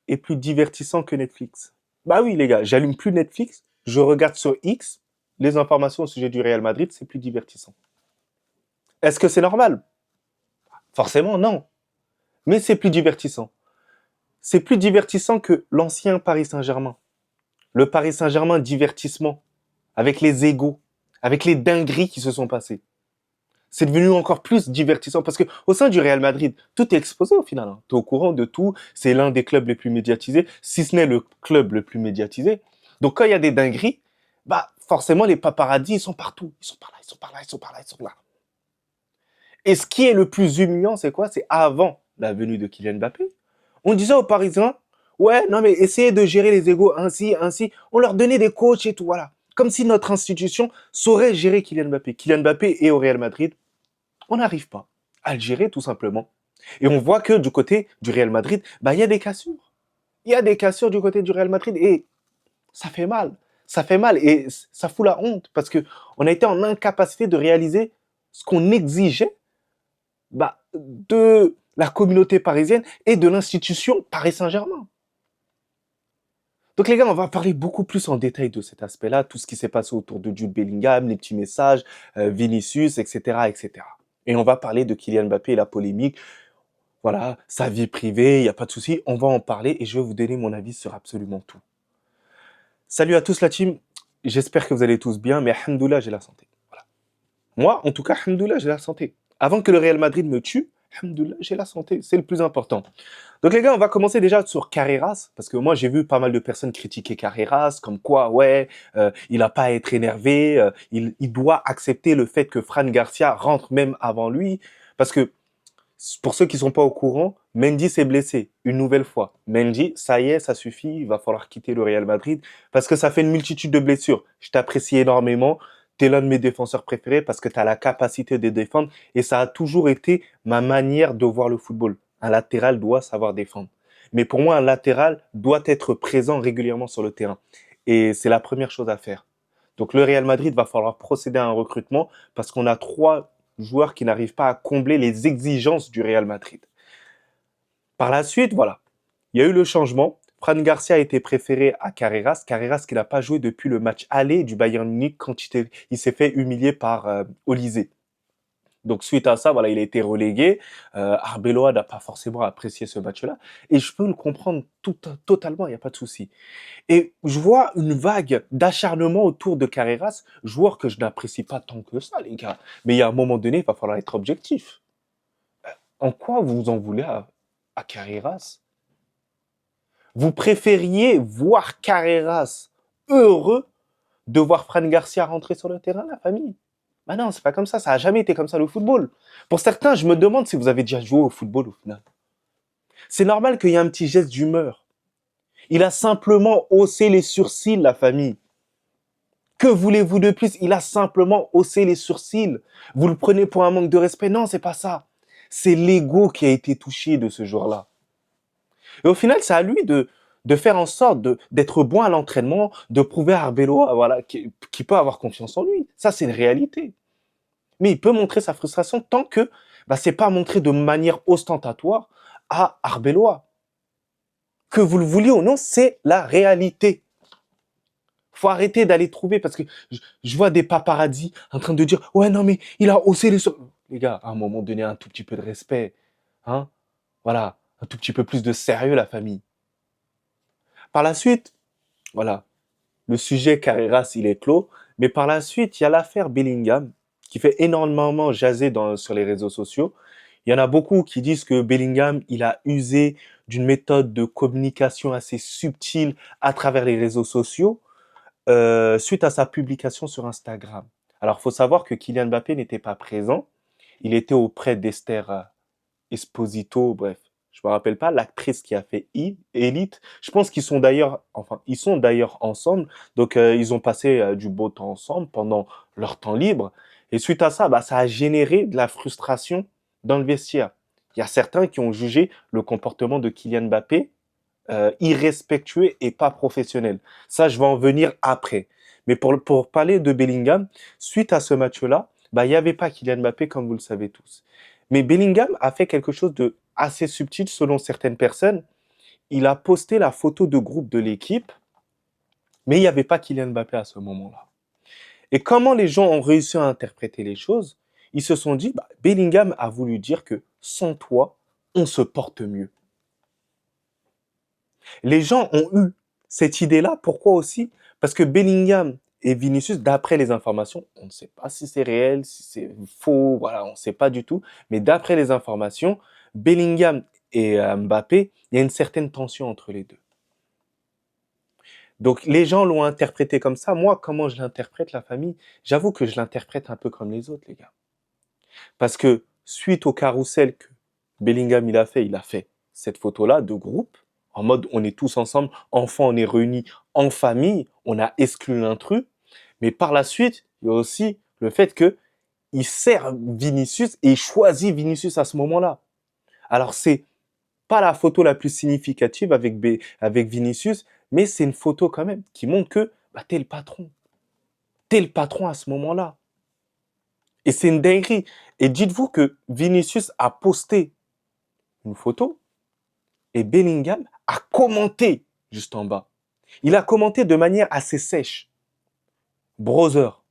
est plus divertissant que Netflix. Bah oui, les gars, j'allume plus Netflix, je regarde sur X les informations au sujet du Real Madrid, c'est plus divertissant. Est-ce que c'est normal? Forcément, non. Mais c'est plus divertissant. C'est plus divertissant que l'ancien Paris Saint-Germain. Le Paris Saint-Germain divertissement, avec les égos, avec les dingueries qui se sont passées. C'est devenu encore plus divertissant parce que au sein du Real Madrid, tout est exposé au final. Hein. Tu es au courant de tout. C'est l'un des clubs les plus médiatisés, si ce n'est le club le plus médiatisé. Donc quand il y a des dingueries, bah forcément les paparazzis ils sont partout. Ils sont par là, ils sont par là, ils sont par là, ils sont là. Et ce qui est le plus humiliant, c'est quoi? C'est avant la venue de Kylian Mbappé. On disait aux Parisiens, ouais, non mais essayez de gérer les égos ainsi, ainsi. On leur donnait des coachs et tout, voilà. Comme si notre institution saurait gérer Kylian Mbappé. Kylian Mbappé est au Real Madrid, on n'arrive pas à le gérer tout simplement. Et on voit que du côté du Real Madrid, bah, il y a des cassures. Il y a des cassures du côté du Real Madrid et ça fait mal. Ça fait mal et ça fout la honte parce que on a été en incapacité de réaliser ce qu'on exigeait bah, de la communauté parisienne et de l'institution Paris Saint-Germain. Donc les gars, on va parler beaucoup plus en détail de cet aspect-là, tout ce qui s'est passé autour de Jude Bellingham, les petits messages, Vinicius, etc., etc. Et on va parler de Kylian Mbappé et la polémique. Voilà, sa vie privée, il n'y a pas de souci, on va en parler et je vais vous donner mon avis sur absolument tout. Salut à tous la team, j'espère que vous allez tous bien, mais alhamdoulilah, j'ai la santé. Voilà. Moi, en tout cas, alhamdoulilah, j'ai la santé. Avant que le Real Madrid me tue, alhamdoulilah, j'ai la santé, c'est le plus important. Donc les gars, on va commencer déjà sur Carreras, parce que moi j'ai vu pas mal de personnes critiquer Carreras, comme quoi, ouais, il n'a pas à être énervé, il doit accepter le fait que Fran Garcia rentre même avant lui, parce que pour ceux qui sont pas au courant, Mendy s'est blessé une nouvelle fois. Mendy, ça y est, ça suffit, il va falloir quitter le Real Madrid parce que ça fait une multitude de blessures. Je t'apprécie énormément, tu es l'un de mes défenseurs préférés parce que tu as la capacité de défendre et ça a toujours été ma manière de voir le football. Un latéral doit savoir défendre. Mais pour moi, un latéral doit être présent régulièrement sur le terrain. Et c'est la première chose à faire. Donc le Real Madrid va falloir procéder à un recrutement parce qu'on a trois joueurs qui n'arrivent pas à combler les exigences du Real Madrid. Par la suite, voilà, il y a eu le changement. Fran Garcia a été préféré à Carreras. Carreras qui n'a pas joué depuis le match aller du Bayern Munich quand il s'est fait humilier par Olysée. Donc suite à ça, voilà, il a été relégué. Arbeloa n'a pas forcément apprécié ce match-là. Et je peux le comprendre totalement, il n'y a pas de souci. Et je vois une vague d'acharnement autour de Carreras, joueur que je n'apprécie pas tant que ça, les gars. Mais il y a un moment donné, il va falloir être objectif. En quoi vous en voulez à Carreras? Vous préfériez voir Carreras heureux de voir Fran Garcia rentrer sur le terrain, la famille? Bah non, c'est pas comme ça a jamais été comme ça le football. Pour certains, je me demande si vous avez déjà joué au football au final. C'est normal qu'il y ait un petit geste d'humeur. Il a simplement haussé les sourcils, la famille. Que voulez-vous de plus? Il a simplement haussé les sourcils. Vous le prenez pour un manque de respect? Non, c'est pas ça. C'est l'ego qui a été touché de ce jour-là. Et au final, c'est à lui de faire en sorte d'être bon à l'entraînement, de prouver à Arbeloa voilà, qui peut avoir confiance en lui. Ça, c'est une réalité. Mais il peut montrer sa frustration tant que bah, c'est pas montré de manière ostentatoire à Arbeloa. Que vous le vouliez ou non, c'est la réalité. Faut arrêter d'aller trouver parce que je vois des paparazzis en train de dire ouais non mais il a haussé les les gars à un moment donné un tout petit peu de respect hein voilà un tout petit peu plus de sérieux la famille par la suite voilà le sujet Carreras il est clos mais par la suite il y a l'affaire Bellingham qui fait énormément jaser sur les réseaux sociaux. Il y en a beaucoup qui disent que Bellingham il a usé d'une méthode de communication assez subtile à travers les réseaux sociaux suite à sa publication sur Instagram. Alors, il faut savoir que Kylian Mbappé n'était pas présent. Il était auprès d'Esther Esposito, bref, je me rappelle pas, l'actrice qui a fait Elite. Je pense qu'ils sont d'ailleurs, enfin, ils sont d'ailleurs ensemble. Donc, ils ont passé du beau temps ensemble pendant leur temps libre. Et suite à ça, bah, ça a généré de la frustration dans le vestiaire. Il y a certains qui ont jugé le comportement de Kylian Mbappé irrespectueux et pas professionnel. Ça, je vais en venir après. Mais pour parler de Bellingham, suite à ce match-là, bah, il n'y avait pas Kylian Mbappé, comme vous le savez tous. Mais Bellingham a fait quelque chose de assez subtil selon certaines personnes. il a posté la photo de groupe de l'équipe, mais il n'y avait pas Kylian Mbappé à ce moment-là. Et comment les gens ont réussi à interpréter les choses? Ils se sont dit, bah, Bellingham a voulu dire que sans toi, on se porte mieux. Les gens ont eu cette idée-là. Pourquoi aussi? Parce que Bellingham et Vinicius, d'après les informations, on ne sait pas si c'est réel, si c'est faux, voilà, on ne sait pas du tout. Mais d'après les informations, Bellingham et Mbappé, il y a une certaine tension entre les deux. Donc les gens l'ont interprété comme ça. Moi, comment je l'interprète, la famille? J'avoue que je l'interprète un peu comme les autres, les gars. Parce que suite au carrousel que Bellingham il a fait cette photo-là de groupe, en mode on est tous ensemble, enfants, on est réunis en famille, on a exclu l'intrus. Mais par la suite, il y a aussi le fait que il sert Vinicius et il choisit Vinicius à ce moment-là. Alors c'est pas la photo la plus significative avec Vinicius, mais c'est une photo quand même qui montre que bah, t'es le patron. T'es le patron à ce moment-là. Et c'est une dinguerie. Et dites-vous que Vinicius a posté une photo et Bellingham a commenté juste en bas. Il a commenté de manière assez sèche. Brother.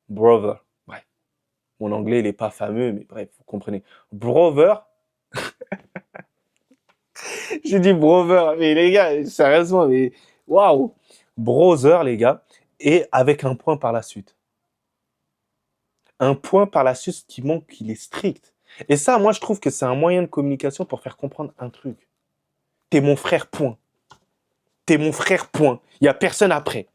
Brother. Ouais. Mon anglais, il n'est pas fameux, mais bref, vous comprenez. Brother. J'ai dit brother, mais les gars, sérieusement, mais waouh. Brother, les gars. Et avec un point par la suite. Un point par la suite qui montre qu'il est strict. Et ça, moi, je trouve que c'est un moyen de communication pour faire comprendre un truc. T'es mon frère, point. T'es mon frère, point. Il n'y a personne après.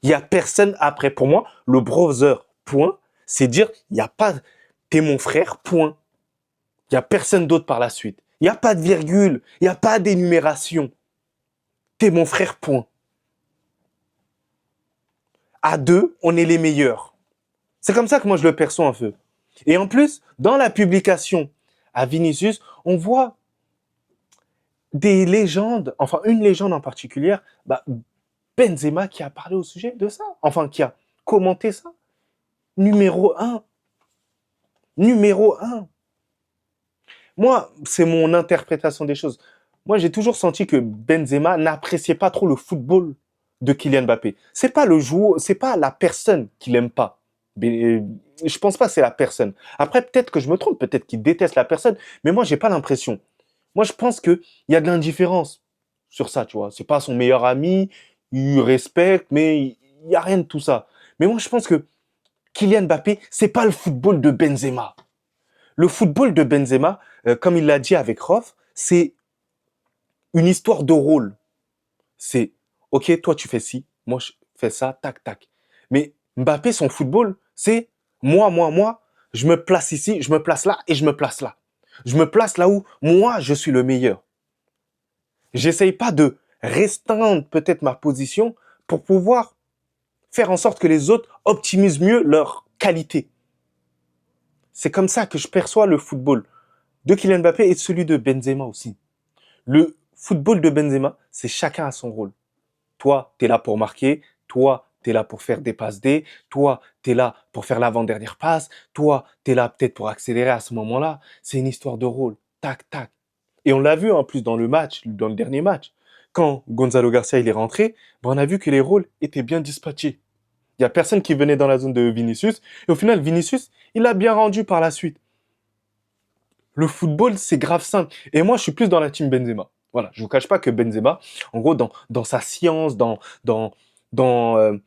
Il n'y a personne après. Pour moi, le brother, point, c'est dire, il n'y a pas, t'es mon frère, point. Il n'y a personne d'autre par la suite. Il n'y a pas de virgule. Il n'y a pas d'énumération. T'es mon frère, point. À deux, on est les meilleurs. C'est comme ça que moi je le perçois un peu. Et en plus, dans la publication à Vinicius, on voit des légendes, enfin une légende en particulier, bah, Benzema qui a parlé au sujet de ça, enfin qui a commenté ça. Numéro un. Numéro un. Moi, c'est mon interprétation des choses. Moi, j'ai toujours senti que Benzema n'appréciait pas trop le football de Kylian Mbappé. C'est pas le joueur, c'est pas la personne qu'il aime pas. Mais, je pense pas que c'est la personne. Après, peut-être que je me trompe, peut-être qu'il déteste la personne, mais moi, j'ai pas l'impression. Moi, je pense que il y a de l'indifférence sur ça, tu vois. C'est pas son meilleur ami, il respecte, mais il y a rien de tout ça. Mais moi, je pense que Kylian Mbappé, c'est pas le football de Benzema. Le football de Benzema, comme il l'a dit avec Roth, c'est une histoire de rôle. C'est, ok, toi tu fais ci, moi je fais ça, tac, tac. Mais Mbappé, son football, c'est moi, je me place ici, je me place là et je me place là. Je me place là où moi je suis le meilleur. J'essaye pas de restreindre peut-être ma position pour pouvoir faire en sorte que les autres optimisent mieux leur qualité. C'est comme ça que je perçois le football de Kylian Mbappé et celui de Benzema aussi. Le football de Benzema, c'est chacun à son rôle. Toi, tu es là pour marquer. Toi, tu es là pour faire des passes D. Toi, tu es là pour faire l'avant-dernière passe. Toi, tu es là peut-être pour accélérer à ce moment-là. C'est une histoire de rôle. Tac, tac. Et on l'a vu en plus dans le match, dans le dernier match. Quand Gonzalo Garcia il est rentré, ben on a vu que les rôles étaient bien dispatchés. Il n'y a personne qui venait dans la zone de Vinicius. Et au final, Vinicius, il a bien rendu par la suite. Le football, c'est grave simple. Et moi, je suis plus dans la team Benzema. Voilà, je vous cache pas que Benzema, en gros, dans sa science, dans, euh,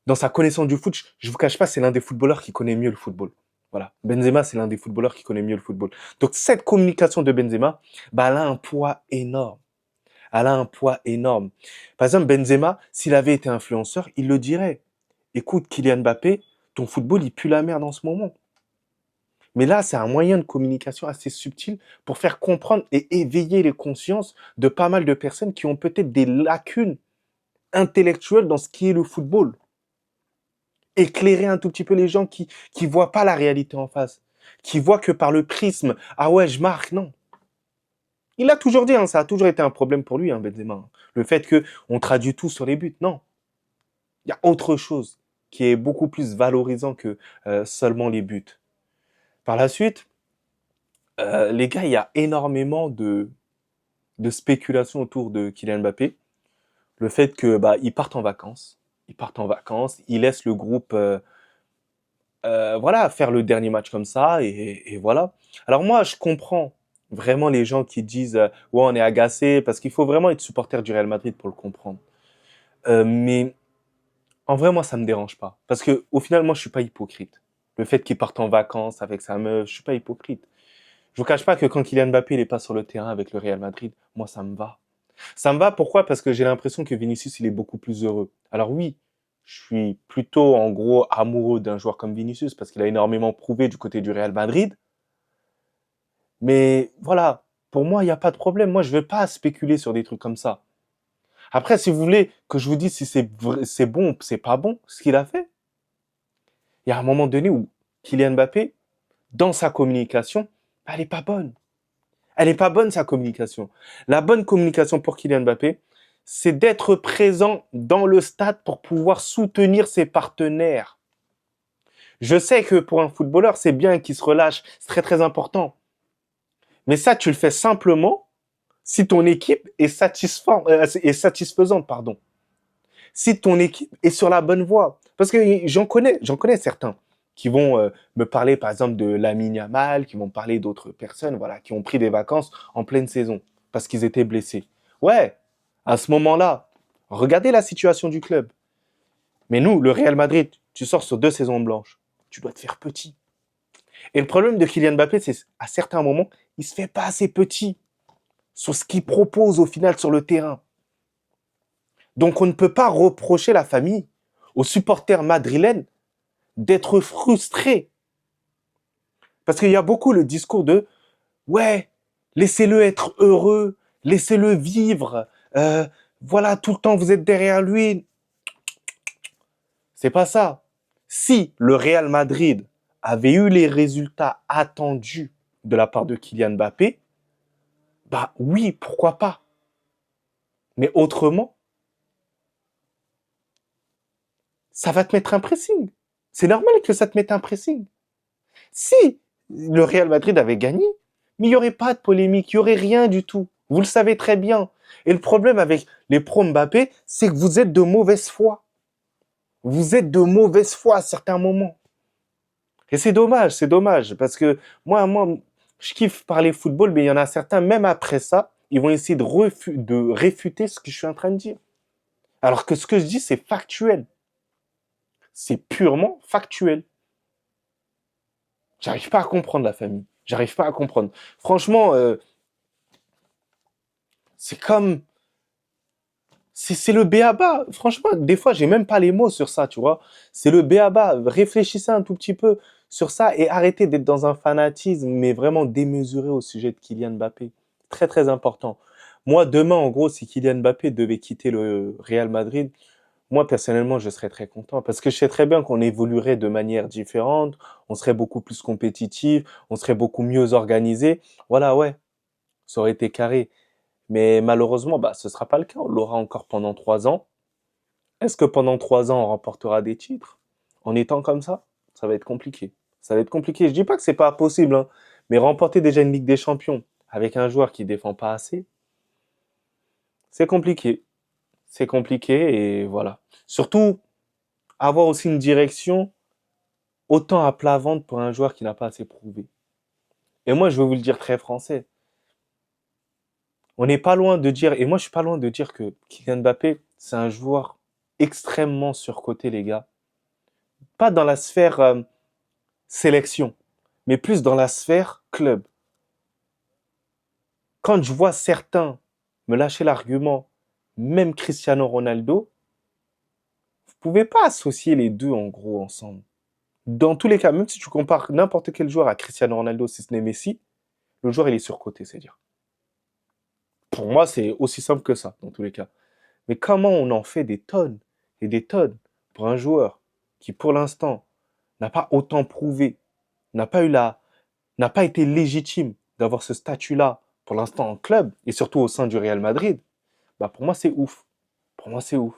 dans sa connaissance du foot, je vous cache pas, c'est l'un des footballeurs qui connaît mieux le football. Voilà, Benzema, c'est l'un des footballeurs qui connaît mieux le football. Donc cette communication de Benzema, bah, elle a un poids énorme. Elle a un poids énorme. Par exemple, Benzema, s'il avait été influenceur, il le dirait. Écoute, Kylian Mbappé, ton football, il pue la merde en ce moment. Mais là, c'est un moyen de communication assez subtil pour faire comprendre et éveiller les consciences de pas mal de personnes qui ont peut-être des lacunes intellectuelles dans ce qui est le football. Éclairer un tout petit peu les gens qui voient pas la réalité en face, qui voient que par le prisme, ah ouais, je marque, non. Il a toujours dit, hein, ça a toujours été un problème pour lui, hein, Benzema. Le fait que on traduit tout sur les buts, non. Il y a autre chose qui est beaucoup plus valorisant que seulement les buts. Par la suite, les gars, il y a énormément de spéculation autour de Kylian Mbappé. Le fait que bah ils partent en vacances, ils laissent le groupe voilà faire le dernier match comme ça et voilà. Alors moi je comprends vraiment les gens qui disent ouais on est agacé parce qu'il faut vraiment être supporter du Real Madrid pour le comprendre. Mais en vrai moi ça me dérange pas parce que au final moi je suis pas hypocrite. Le fait qu'il parte en vacances avec sa meuf, je suis pas hypocrite. Je vous cache pas que quand Kylian Mbappé il est pas sur le terrain avec le Real Madrid, moi ça me va. Ça me va pourquoi? Parce que j'ai l'impression que Vinicius, il est beaucoup plus heureux. Alors oui, je suis plutôt en gros amoureux d'un joueur comme Vinicius parce qu'il a énormément prouvé du côté du Real Madrid. Mais voilà, pour moi, il n'y a pas de problème. Moi, je ne vais pas spéculer sur des trucs comme ça. Après, si vous voulez que je vous dise si c'est bon ou c'est pas bon, ce qu'il a fait, il y a un moment donné où Kylian Mbappé, dans sa communication, elle n'est pas bonne. Elle n'est pas bonne, sa communication. La bonne communication pour Kylian Mbappé, c'est d'être présent dans le stade pour pouvoir soutenir ses partenaires. Je sais que pour un footballeur, c'est bien qu'il se relâche, c'est très très important. Mais ça, tu le fais simplement si ton équipe est satisfaisante, pardon. Si ton équipe est sur la bonne voie. Parce que j'en connais certains qui vont me parler, par exemple, de Lamine Yamal, qui vont parler d'autres personnes, voilà, qui ont pris des vacances en pleine saison parce qu'ils étaient blessés. Ouais, à ce moment-là, regardez la situation du club. Mais nous, le Real Madrid, tu sors sur 2 saisons blanches. Tu dois te faire petit. Et le problème de Kylian Mbappé, c'est à certains moments, il se fait pas assez petit sur ce qu'il propose au final sur le terrain. Donc on ne peut pas reprocher la famille, aux supporters madrilènes, d'être frustrés. Parce qu'il y a beaucoup le discours de ouais, laissez-le être heureux, laissez-le vivre, voilà, tout le temps vous êtes derrière lui. C'est pas ça. Si le Real Madrid avait eu les résultats attendus de la part de Kylian Mbappé, bah oui, pourquoi pas. Mais autrement, ça va te mettre un pressing. C'est normal que ça te mette un pressing. Si le Real Madrid avait gagné, mais il n'y aurait pas de polémique, il n'y aurait rien du tout. Vous le savez très bien. Et le problème avec les pros Mbappé, c'est que vous êtes de mauvaise foi. Vous êtes de mauvaise foi à certains moments. Et c'est dommage, parce que moi, je kiffe parler football, mais il y en a certains, même après ça, ils vont essayer de réfuter ce que je suis en train de dire. Alors que ce que je dis, c'est factuel. C'est purement factuel. J'arrive pas à comprendre la famille. J'arrive pas à comprendre. Franchement, c'est comme... C'est le béaba. Franchement, des fois, j'ai même pas les mots sur ça, tu vois. C'est le béaba. Réfléchissez un tout petit peu sur ça et arrêtez d'être dans un fanatisme, mais vraiment démesuré au sujet de Kylian Mbappé. Très, très important. Moi, demain, en gros, si Kylian Mbappé devait quitter le Real Madrid, moi, personnellement, je serais très content parce que je sais très bien qu'on évoluerait de manière différente, on serait beaucoup plus compétitif, on serait beaucoup mieux organisé. Voilà, ouais, ça aurait été carré. Mais malheureusement, bah, ce sera pas le cas. On l'aura encore pendant 3 ans. Est-ce que pendant 3 ans, on remportera des titres? En étant comme ça va être compliqué. Ça va être compliqué. Je dis pas que c'est pas possible, hein, mais remporter déjà une Ligue des Champions avec un joueur qui défend pas assez, c'est compliqué. C'est compliqué et voilà. Surtout, avoir aussi une direction autant à plat ventre pour un joueur qui n'a pas assez prouvé. Et moi, je vais vous le dire très français. On n'est pas loin de dire, et moi je suis pas loin de dire que Kylian Mbappé, c'est un joueur extrêmement surcoté, les gars. Pas dans la sphère sélection, mais plus dans la sphère club. Quand je vois certains me lâcher l'argument, même Cristiano Ronaldo, vous pouvez pas associer les deux en gros ensemble. Dans tous les cas, même si tu compares n'importe quel joueur à Cristiano Ronaldo, si ce n'est Messi, le joueur il est surcoté, c'est dire. Pour moi, c'est aussi simple que ça, dans tous les cas. Mais comment on en fait des tonnes et des tonnes pour un joueur qui, pour l'instant, n'a pas autant prouvé, n'a pas eu la, n'a pas été légitime d'avoir ce statut-là pour l'instant en club et surtout au sein du Real Madrid, bah pour moi c'est ouf. Pour moi c'est ouf.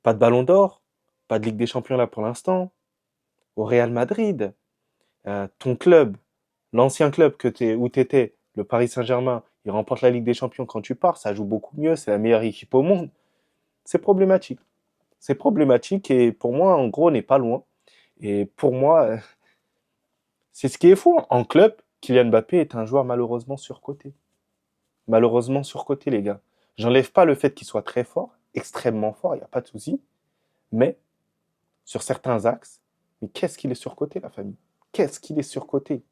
Pas de Ballon d'Or, pas de Ligue des Champions là pour l'instant. Au Real Madrid, ton club, l'ancien club où tu étais, le Paris Saint-Germain, il remporte la Ligue des Champions quand tu pars, ça joue beaucoup mieux, c'est la meilleure équipe au monde. C'est problématique. C'est problématique et pour moi, en gros, on n'est pas loin. Et pour moi, c'est ce qui est fou. En club, Kylian Mbappé est un joueur malheureusement surcoté. Malheureusement surcoté, les gars. J'enlève pas le fait qu'il soit très fort, extrêmement fort, il n'y a pas de souci. Mais sur certains axes, mais qu'est-ce qu'il est surcoté, la famille? Qu'est-ce qu'il est surcoté?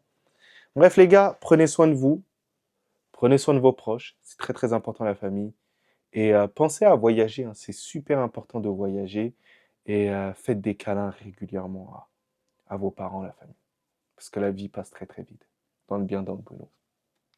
Bref, les gars, prenez soin de vous, prenez soin de vos proches. C'est très très important, la famille. Et pensez à voyager, hein. C'est super important de voyager. Et faites des câlins régulièrement à vos parents, la famille. Parce que la vie passe très très vite. Dans le bien, dans le bonheur.